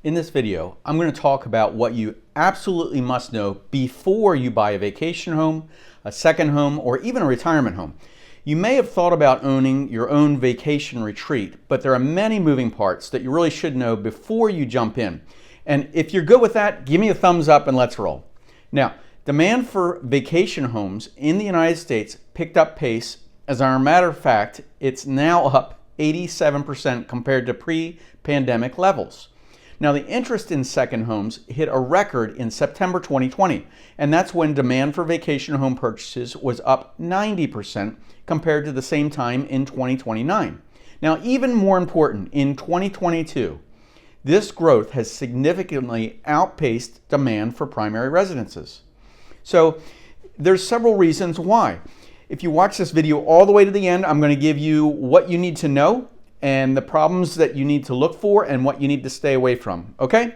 In this video, I'm going to talk about what you absolutely must know before you buy a vacation home, a second home, or even a retirement home. You may have thought about owning your own vacation retreat, but there are many moving parts that you really should know before you jump in. And if you're good with that, give me a thumbs up and let's roll. Now, demand for vacation homes in the United States picked up pace. As a matter of fact, it's now up 87% compared to pre-pandemic levels. Now, the interest in second homes hit a record in September 2020, and that's when demand for vacation home purchases was up 90% compared to the same time in 2029. Now, even more important, in 2022, this growth has significantly outpaced demand for primary residences. So, there's several reasons why. If you watch this video all the way to the end, I'm going to give you what you need to know and the problems that you need to look for and what you need to stay away from, okay?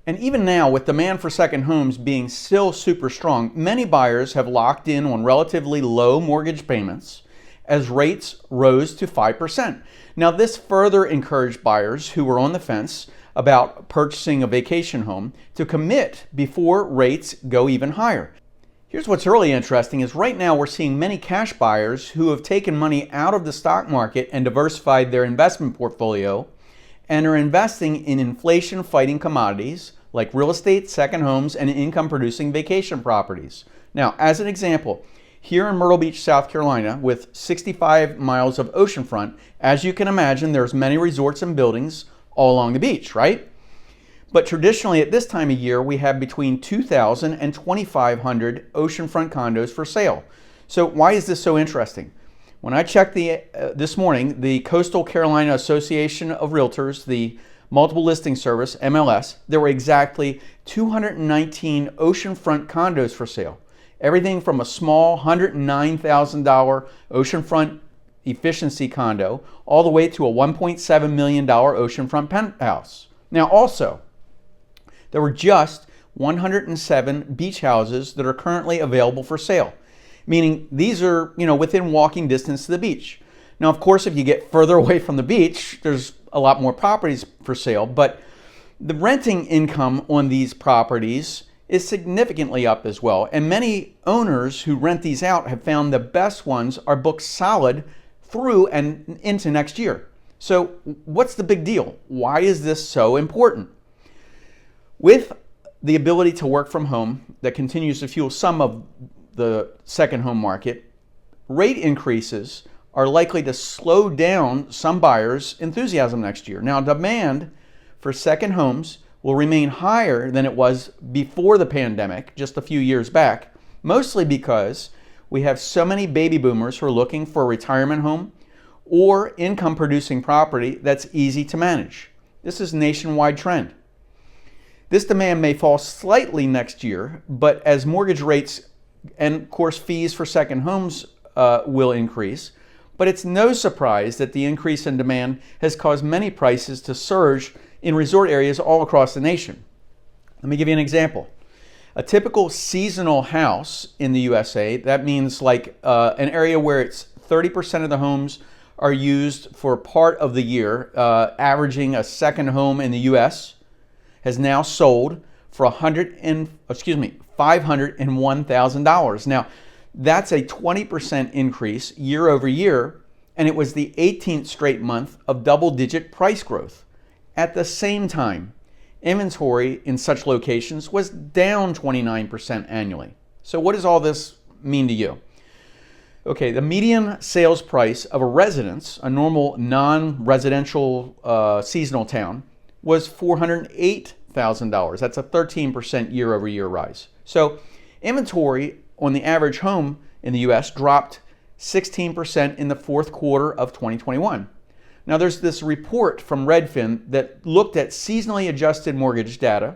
And even now, with demand for second homes being still super strong, many buyers have locked in on relatively low mortgage payments as rates rose to 5%. Now, this further encouraged buyers who were on the fence about purchasing a vacation home to commit before rates go even higher. Here's what's really interesting is right now we're seeing many cash buyers who have taken money out of the stock market and diversified their investment portfolio and are investing in inflation-fighting commodities like real estate, second homes, and income-producing vacation properties. Now, as an example, here in Myrtle Beach, South Carolina, with 65 miles of oceanfront, as you can imagine, there's many resorts and buildings all along the beach, right? But traditionally at this time of year, we have between 2,000 and 2,500 oceanfront condos for sale. So why is this so interesting? When I checked this morning, the Coastal Carolina Association of Realtors, the multiple listing service, MLS, there were exactly 219 oceanfront condos for sale. Everything from a small $109,000 oceanfront efficiency condo all the way to a $1.7 million oceanfront penthouse. Now also, there were just 107 beach houses that are currently available for sale, meaning these are, within walking distance to the beach. Now, of course, if you get further away from the beach, there's a lot more properties for sale, but the renting income on these properties is significantly up as well. And many owners who rent these out have found the best ones are booked solid through and into next year. So what's the big deal? Why is this so important? With the ability to work from home that continues to fuel some of the second home market, rate increases are likely to slow down some buyers' enthusiasm next year. Now, demand for second homes will remain higher than it was before the pandemic, just a few years back, mostly because we have so many baby boomers who are looking for a retirement home or income-producing property that's easy to manage. This is a nationwide trend. This demand may fall slightly next year, but as mortgage rates and, of course, fees for second homes will increase, but it's no surprise that the increase in demand has caused many prices to surge in resort areas all across the nation. Let me give you an example. A typical seasonal house in the USA, that means like an area where it's 30% of the homes are used for part of the year, averaging a second home in the US, has now sold for $501,000. Now, that's a 20% increase year over year, and it was the 18th straight month of double-digit price growth. At the same time, inventory in such locations was down 29% annually. So what does all this mean to you? Okay, the median sales price of a residence, a normal non-residential seasonal town, was $408,000. That's a 13% year over year rise. So inventory on the average home in the US dropped 16% in the fourth quarter of 2021. Now there's this report from Redfin that looked at seasonally adjusted mortgage data,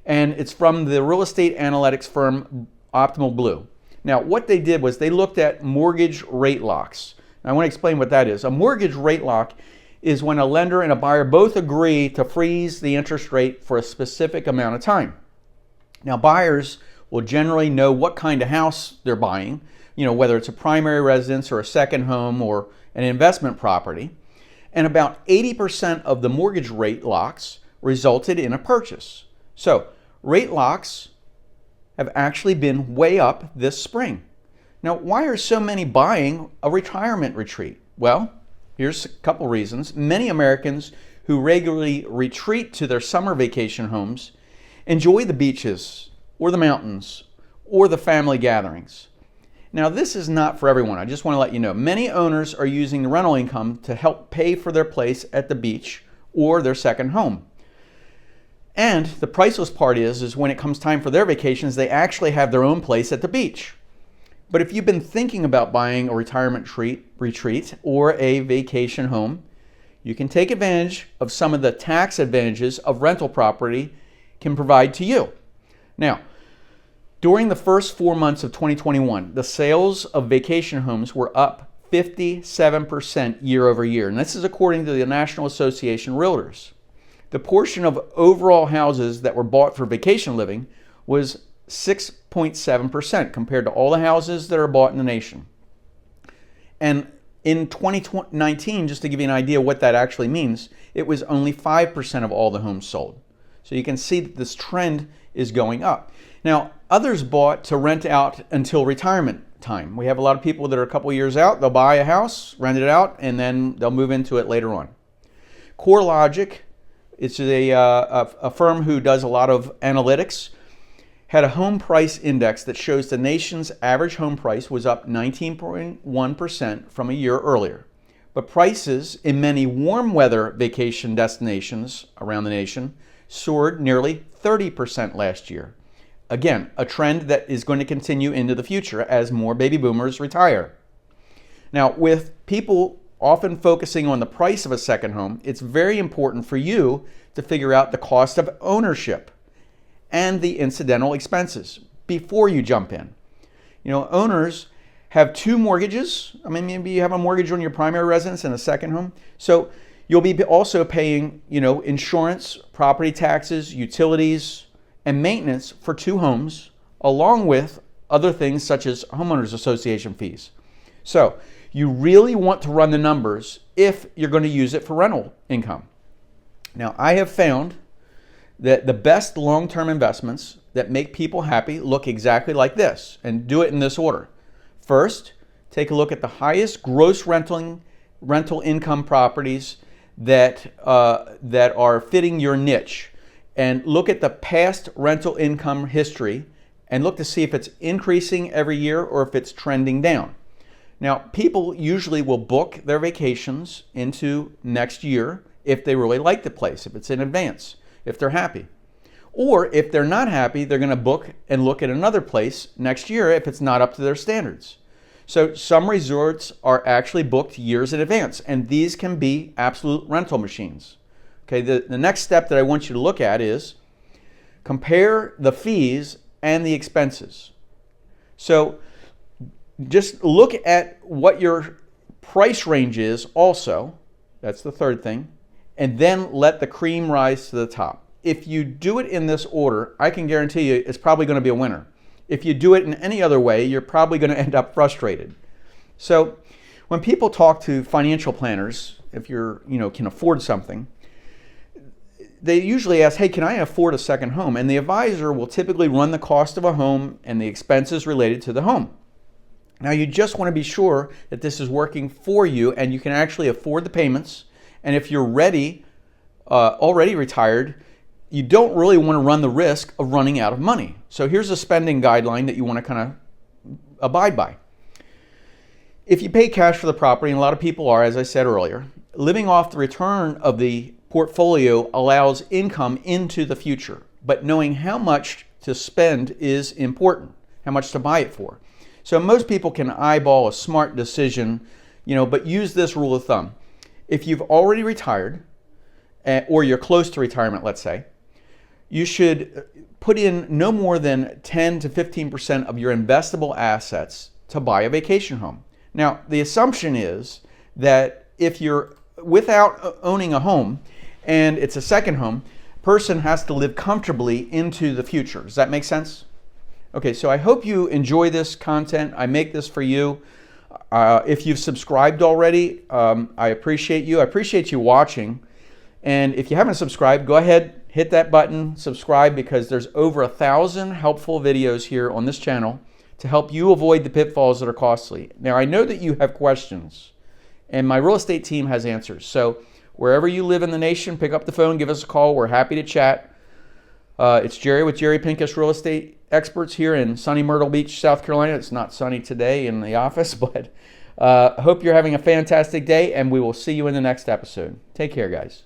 and it's from the real estate analytics firm Optimal Blue. Now what they did was they looked at mortgage rate locks. Now, I want to explain what that is. A mortgage rate lock is when a lender and a buyer both agree to freeze the interest rate for a specific amount of time. Now, buyers will generally know what kind of house they're buying, whether it's a primary residence or a second home or an investment property. And about 80% of the mortgage rate locks resulted in a purchase. So rate locks have actually been way up this spring. Now, why are so many buying a retirement retreat? Well, here's a couple reasons. Many Americans who regularly retreat to their summer vacation homes enjoy the beaches or the mountains or the family gatherings. Now, this is not for everyone. I just want to let you know. Many owners are using the rental income to help pay for their place at the beach or their second home. And the priceless part is when it comes time for their vacations, they actually have their own place at the beach. But if you've been thinking about buying a retirement retreat or a vacation home, you can take advantage of some of the tax advantages of rental property can provide to you. Now, during the first 4 months of 2021, the sales of vacation homes were up 57% year over year. And this is according to the National Association of Realtors. The portion of overall houses that were bought for vacation living was 6.7% compared to all the houses that are bought in the nation. And in 2019, just to give you an idea what that actually means, it was only 5% of all the homes sold. So you can see that this trend is going up. Now, others bought to rent out until retirement time. We have a lot of people that are a couple years out. They'll buy a house, rent it out, and then they'll move into it later on. CoreLogic, it's a firm who does a lot of analytics, had a home price index that shows the nation's average home price was up 19.1% from a year earlier. But prices in many warm weather vacation destinations around the nation soared nearly 30% last year. Again, a trend that is going to continue into the future as more baby boomers retire. Now, with people often focusing on the price of a second home, it's very important for you to figure out the cost of ownership and the incidental expenses before you jump in. You know, owners have two mortgages. I mean, maybe you have a mortgage on your primary residence and a second home. So you'll be also paying, insurance, property taxes, utilities, and maintenance for two homes, along with other things such as homeowners association fees. So you really want to run the numbers if you're going to use it for rental income. Now, I have found that the best long-term investments that make people happy look exactly like this, and do it in this order. First, take a look at the highest gross rental income properties that are fitting your niche, and look at the past rental income history and look to see if it's increasing every year or if it's trending down. Now, people usually will book their vacations into next year if they really like the place, if it's in advance, if they're happy. Or if they're not happy, they're going to book and look at another place next year if it's not up to their standards. So some resorts are actually booked years in advance, and these can be absolute rental machines. Okay, the next step that I want you to look at is compare the fees and the expenses. So just look at what your price range is also. That's the third thing. And then let the cream rise to the top. If you do it in this order, I can guarantee you it's probably going to be a winner. If you do it in any other way, you're probably going to end up frustrated. So when people talk to financial planners, if you're, can afford something, they usually ask, hey, can I afford a second home? And the advisor will typically run the cost of a home and the expenses related to the home. Now, you just want to be sure that this is working for you and you can actually afford the payments. And if you're ready, already retired, you don't really want to run the risk of running out of money. So here's a spending guideline that you want to kind of abide by. If you pay cash for the property, and a lot of people are, as I said earlier, living off the return of the portfolio allows income into the future. But knowing how much to spend is important, how much to buy it for. So most people can eyeball a smart decision, but use this rule of thumb. If you've already retired, or you're close to retirement, let's say, you should put in no more than 10 to 15% of your investable assets to buy a vacation home. Now, the assumption is that if you're without owning a home and it's a second home, a person has to live comfortably into the future. Does that make sense? Okay, so I hope you enjoy this content. I make this for you. If you've subscribed already, I appreciate you. I appreciate you watching. And if you haven't subscribed, go ahead, hit that button, subscribe, because there's over 1,000 helpful videos here on this channel to help you avoid the pitfalls that are costly. Now, I know that you have questions, and my real estate team has answers. So wherever you live in the nation, pick up the phone, give us a call. We're happy to chat. It's Jerry with Jerry Pinkas Real Estate Experts here in sunny Myrtle Beach, South Carolina. It's not sunny today in the office, but hope you're having a fantastic day, and we will see you in the next episode. Take care, guys.